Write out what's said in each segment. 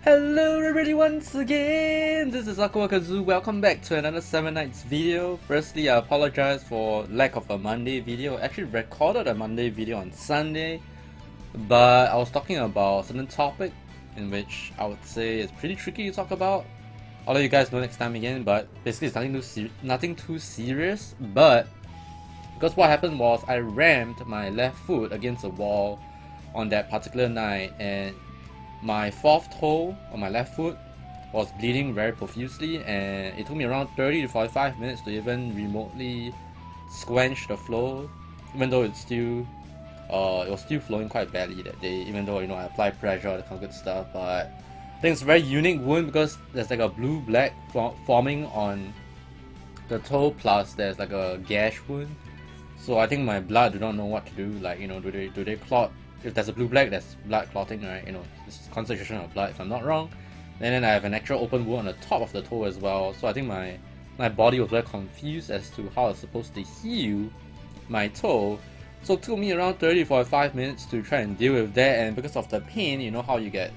Hello everybody once again, this is AikawaKazu. Welcome back to another 7 Nights video. Firstly, I apologize for lack of a Monday video. I actually recorded a Monday video on Sunday, but I was talking about a certain topic in which I would say it's pretty tricky to talk about. I'll let you guys know next time again, but basically it's nothing too serious. But because what happened was I rammed my left foot against a wall on that particular night, and my fourth toe on my left foot was bleeding very profusely, and it took me around 30 to 45 minutes to even remotely squench the flow, even though it was still flowing quite badly that day, even though, you know, I applied pressure, that kind of good stuff. But I think it's a very unique wound because there's like a blue-black forming on the toe, plus there's like a gash wound. So I think my blood do not know what to do, like, you know, do they clot? If there's a blue-black, there's blood clotting, right? You know, this is concentration of blood, if I'm not wrong. And then I have an actual open wound on the top of the toe as well. So I think my body was very confused as to how I was supposed to heal my toe. So it took me around 30-45 minutes to try and deal with that. And because of the pain, you know how you get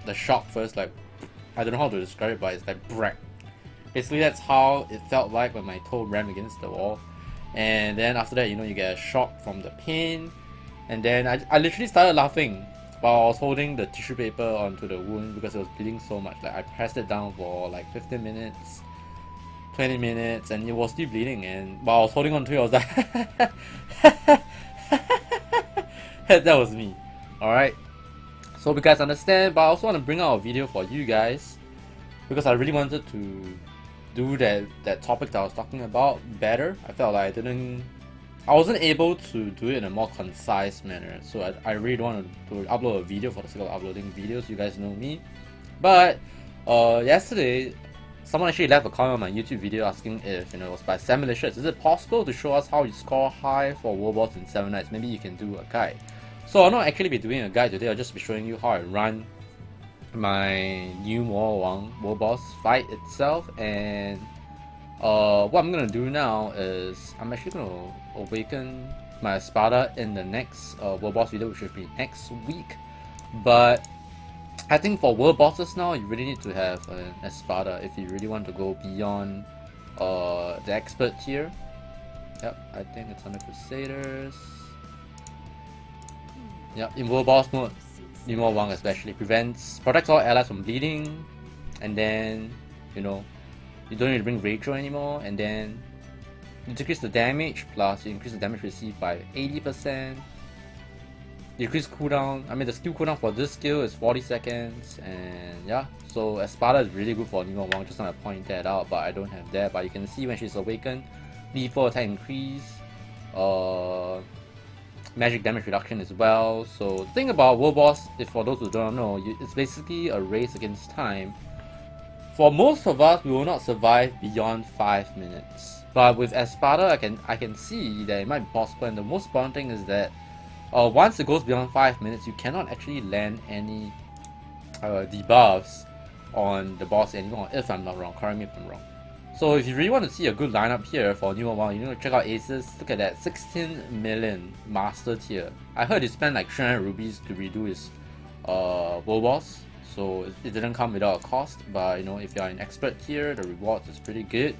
the shock first, like, I don't know how to describe it, but it's like brack. Basically, that's how it felt like when my toe rammed against the wall. And then after that, you know, you get a shock from the pain. And then I literally started laughing while I was holding the tissue paper onto the wound because it was bleeding so much. Like, I pressed it down for like 15 minutes, 20 minutes, and it was still bleeding. And while I was holding onto it, I was like, that was me. Alright, so hope you guys understand, but I also want to bring out a video for you guys because I really wanted to do that topic that I was talking about better. I felt like I wasn't able to do it in a more concise manner, so I really don't want to upload a video for the sake of uploading videos. You guys know me. But yesterday, someone actually left a comment on my YouTube video asking if, you know, it was by Sammalicious, is it possible to show us how you score high for World Boss in 7 Nights? Maybe you can do a guide. So I'll not actually be doing a guide today, I'll just be showing you how I run my new Wang World Boss fight itself. And what I'm gonna do now is I'm actually gonna awaken my espada in the next world boss video, which should be next week. But I think for world bosses now, you really need to have an espada if you really want to go beyond the expert tier. Yep, I think it's under Crusaders. Yep, in world boss mode, Nemo Wang especially protects all allies from bleeding, and then, you know, you don't need to bring Rachel anymore, and then you decrease the damage, plus you increase the damage received by 80%. You increase cooldown, I mean the skill cooldown for this skill is 40 seconds, and yeah, so espada is really good for Nemo Wang, just want to point that out, but I don't have that. But you can see when she's awakened, lethal attack increase, magic damage reduction as well. So the thing about World Boss, if for those who don't know, it's basically a race against time. For most of us, we will not survive beyond 5 minutes. But with espada, I can see that it might be possible, and the most important thing is that once it goes beyond 5 minutes, you cannot actually land any debuffs on the boss anymore, if I'm not wrong. Correct me if I'm wrong. So if you really want to see a good lineup here for New One, you need to check out Aces. Look at that, 16 million master tier. I heard he spent like 300 rubies to redo his world boss. So it didn't come without a cost, but you know, if you're in expert tier, the rewards is pretty good.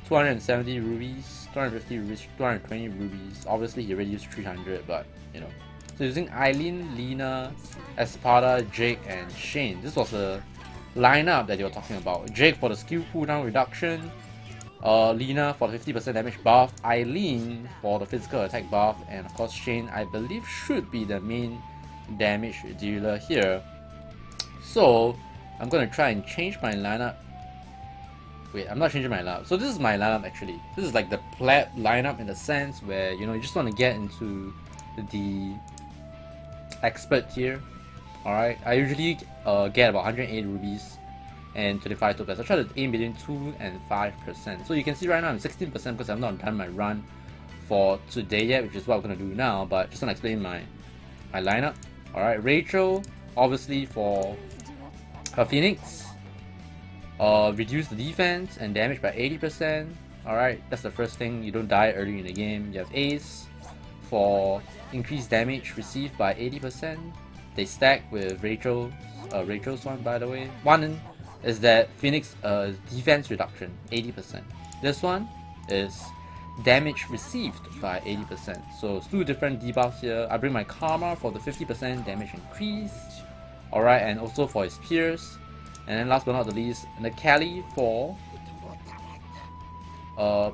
270 rubies, 250 rubies, 220 rubies. Obviously he already used 300, but you know. So using Eileen, Lina, Espada, Jake, and Shane. This was a lineup that you're talking about. Jake for the skill cooldown reduction, Lina for the 50% damage buff, Eileen for the physical attack buff, and of course Shane, I believe, should be the main damage dealer here. So I'm gonna try and change my lineup. Wait, I'm not changing my lineup. So this is my lineup actually. This is like the pleb lineup in the sense where, you know, you just want to get into the expert tier. Alright, I usually get about 108 rubies and 25 topaz. I try to aim between 2 and 5%. So you can see right now I'm 16% because I've not done my run for today yet, which is what I'm gonna do now. But just want to explain my lineup. Alright, Rachel, obviously for her Phoenix, reduce the defense and damage by 80%. Alright, that's the first thing, you don't die early in the game. You have Ace for increased damage received by 80%. They stack with Rachel's one, by the way. One is that Phoenix defense reduction, 80%. This one is damage received by 80%. So it's two different debuffs here. I bring my Karma for the 50% damage increase. Alright, and also for his Pierce. And then last but not the least, Necalli for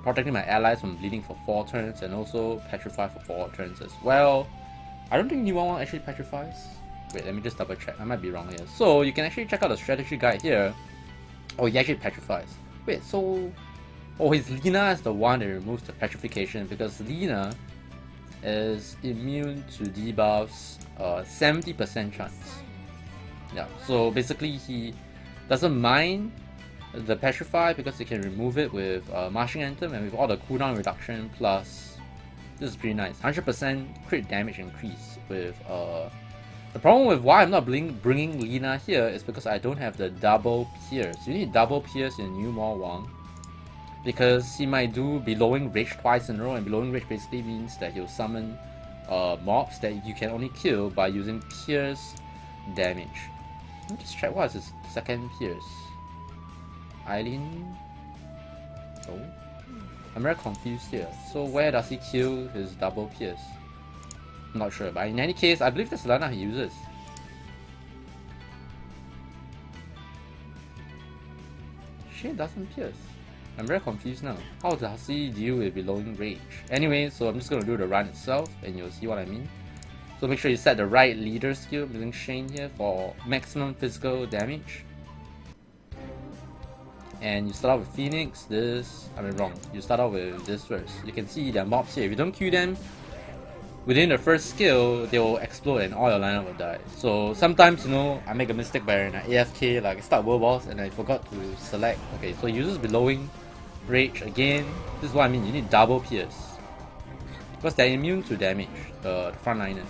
protecting my allies from bleeding for 4 turns, and also Petrify for 4 turns as well. I don't think new one actually petrifies. Wait, let me just double check. I might be wrong here. So you can actually check out the strategy guide here. Oh, he actually petrifies. Wait, so... Oh, his Lina is the one that removes the petrification, because Lina is immune to debuffs 70% chance. Yeah, so basically he doesn't mind the petrify because he can remove it with Marching Anthem, and with all the cooldown reduction plus, this is pretty nice, 100% crit damage increase with the problem with why I'm not bringing Lina here is because I don't have the double pierce. You need double pierce in New Wang, because he might do Bellowing Rage twice in a row, and Bellowing Rage basically means that he'll summon mobs that you can only kill by using pierce damage. Let me just check what is his second pierce. Eileen? Oh, I'm very confused here. So where does he kill his double pierce? I'm not sure, but in any case, I believe that's Lana he uses. She doesn't pierce. I'm very confused now. How does he deal with Bellowing Rage? Anyway, so I'm just going to do the run itself, and you'll see what I mean. So make sure you set the right leader skill using Shane here for maximum physical damage. And you start out with Phoenix, you start out with this first. You can see their mobs here. If you don't kill them within the first skill, they will explode and all your lineup will die. So sometimes, you know, I make a mistake by an AFK, like I start World Boss and I forgot to select. Okay, so he uses Bellowing Rage again. This is what I mean, you need double pierce, because they're immune to damage, the frontliners.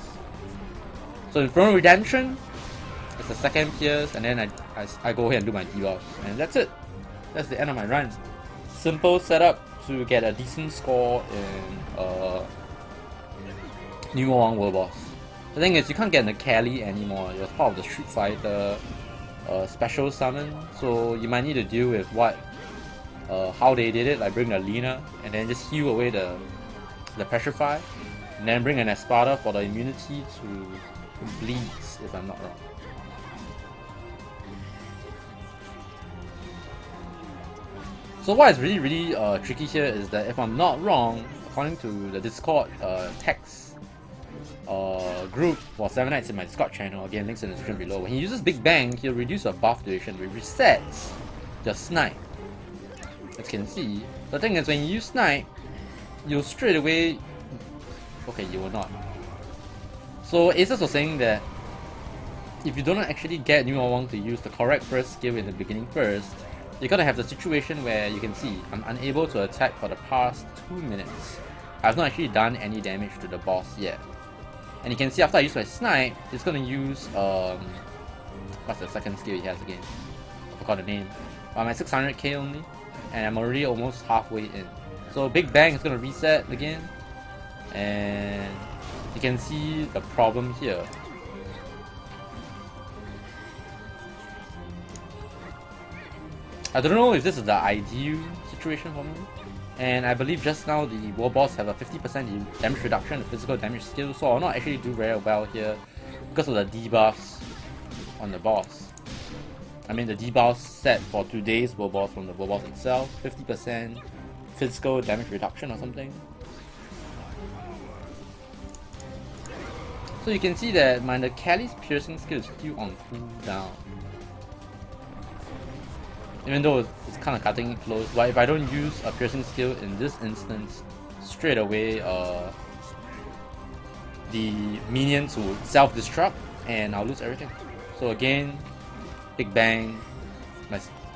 So Infernal Redemption, it's the second pierce, and then I go ahead and do my debuffs, and that's it. That's the end of my run. Simple setup to get a decent score in New Wang World Boss. The thing is, you can't get Necalli anymore. It was part of the Street Fighter special summon, so you might need to deal with how they did it, like bring a Lina and then just heal away the Petrify, and then bring an Espada for the immunity to bleeds, if I'm not wrong. So what is really tricky here is that, if I'm not wrong, according to the Discord text group for 7 Nights in my Discord channel, again links in the description below, when he uses Big Bang, he'll reduce your buff duration, which resets your snipe. As you can see, the thing is, when you use snipe, you'll straight away... Okay, you will not. So Asus was saying that if you don't actually get New Wang to use the correct first skill in the beginning first, you're gonna have the situation where you can see I'm unable to attack for the past 2 minutes. I've not actually done any damage to the boss yet. And you can see after I use my snipe, it's gonna use what's the second skill he has again? I forgot the name. I'm at 600k only, and I'm already almost halfway in. So Big Bang is gonna reset again, and you can see the problem here. I don't know if this is the ideal situation for me, and I believe just now the World Boss have a 50% damage reduction, the physical damage skill, so I'll not actually do very well here because of the debuffs on the boss. I mean, the debuffs set for today's World Boss from the World Boss itself, 50% physical damage reduction or something. So you can see that my Necalli's piercing skill is still on cooldown. Even though it's kind of cutting it close, but if I don't use a piercing skill in this instance, straight away the minions will self-destruct and I'll lose everything. So again, Big Bang,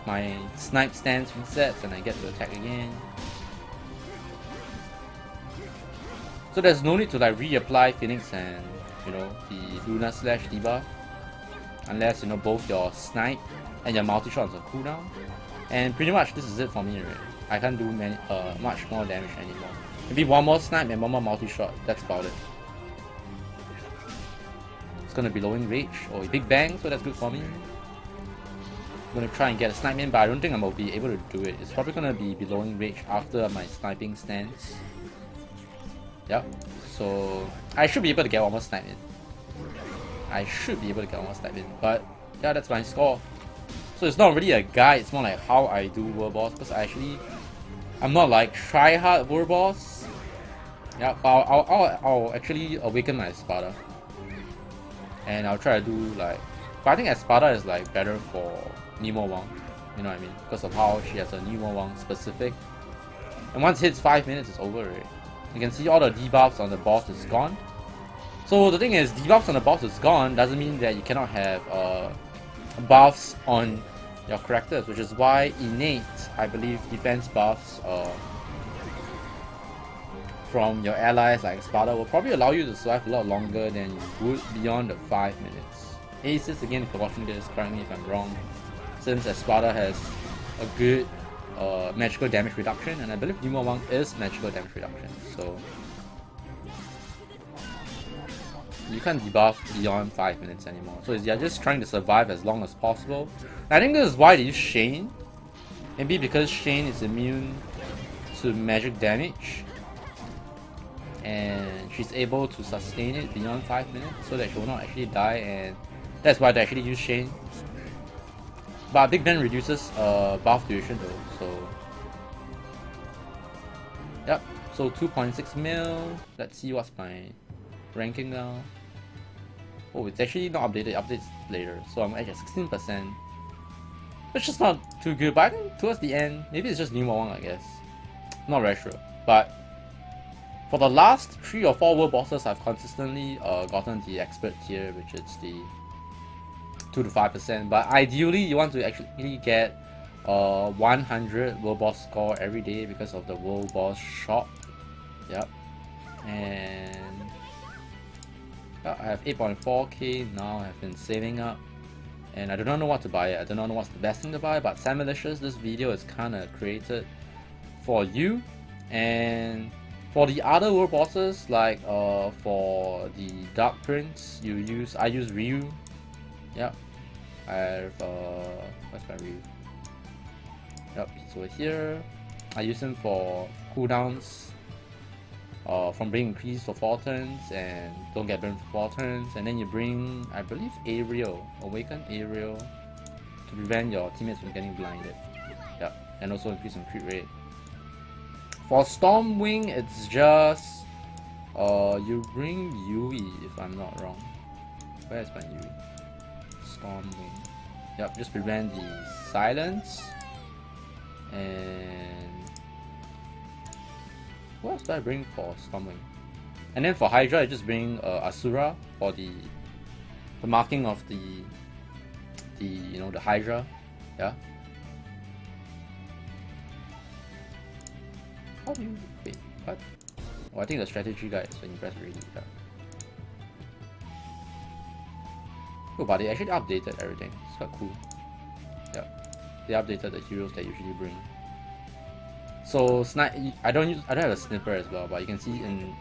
my snipe stance resets and I get to attack again. So there's no need to like reapply Phoenix and, you know, the Luna slash debuff, unless, you know, both your snipe and your multi-shots are cooldown. And pretty much this is it for me, right? I can't do much more damage anymore. Maybe one more snipe and one more multi-shot. That's about it. It's gonna be lowering rage or a big bang, so that's good for me. I'm gonna try and get a snipe in, but I don't think I'm gonna be able to do it. It's probably gonna be blowing rage after my sniping stance. Yep. So I should be able to get one more snipe in. I should be able to get one more snipe in, but yeah, that's my score. So it's not really a guide, it's more like how I do world boss, because I'm not like try hard world boss. Yeah, I'll actually awaken my espada, and I'll try to do like, but I think espada is like better for Nemo Wang, you know what I mean, because of how she has a Nemo Wang specific, and once it hits 5 minutes it's over already. You can see all the debuffs on the boss is gone. So the thing is, debuffs on the boss is gone doesn't mean that you cannot have buffs on your characters, which is why innate, I believe, defense buffs from your allies like espada will probably allow you to survive a lot longer than you would beyond the 5 minutes. Aces, again, if you're watching this, correct me if I'm wrong, since espada has a good magical damage reduction, and I believe Nemo Wang is magical damage reduction, so you can't debuff beyond 5 minutes anymore. So you're just trying to survive as long as possible. And I think this is why they use Shane. Maybe because Shane is immune to magic damage, and she's able to sustain it beyond 5 minutes, so that she will not actually die, and that's why they actually use Shane. But Big Ben reduces buff duration though, so yep. So 2.6 mil. Let's see what's my ranking now. Oh, it's actually not updated. It updates later, so I'm actually at 16%. It's just not too good, but I think towards the end, maybe it's just Nemo Wang, I guess. Not very sure, but for the last 3 or 4 world bosses, I've consistently gotten the expert tier, which is the 2 to 5%, but ideally you want to actually get 100 world boss score every day because of the world boss shop. Yep. And I have 8.4k now. I've been saving up, and I do not know what to buy. I do not know what's the best thing to buy, but Samalicious, this video is kind of created for you. And for the other world bosses, like for the Dark Prince, I use Ryu. Yep. I have what's my Ryu? Yep, so here I use him for cooldowns from being increased for 4 turns and don't get burned for 4 turns, and then you bring, I believe, awaken Ariel to prevent your teammates from getting blinded. Yep, and also increase in crit rate. For Stormwing, it's just you bring Yui, if I'm not wrong. Where's my Yui? Stormwing. Yep, just prevent the silence. And what else do I bring for Stormwing? And then for Hydra, I just bring Asura for the marking of the the Hydra. Yeah. How do you wait? What? Oh, I think the strategy guide is when you press ready. Yeah. Oh, but they actually updated everything. It's quite cool. Yeah, they updated the heroes that usually bring. So I don't have a snipper as well, but you can see in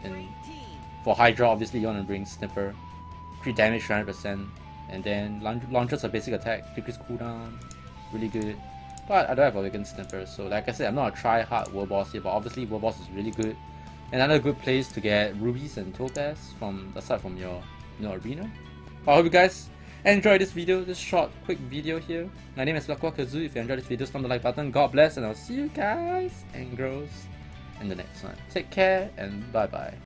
for Hydra, obviously you want to bring snipper, crit damage 100%, and then launchers are basic attack, decrease cooldown, really good. But I don't have awaken snipper, so like I said, I'm not a try hard world boss here, but obviously world boss is really good. Another good place to get rubies and topaz aside from your arena. But I hope you guys enjoyed this video, this short, quick video here. My name is AikawaKazu. If you enjoyed this video, slam the like button. God bless, and I'll see you guys and girls in the next one. Take care and bye bye.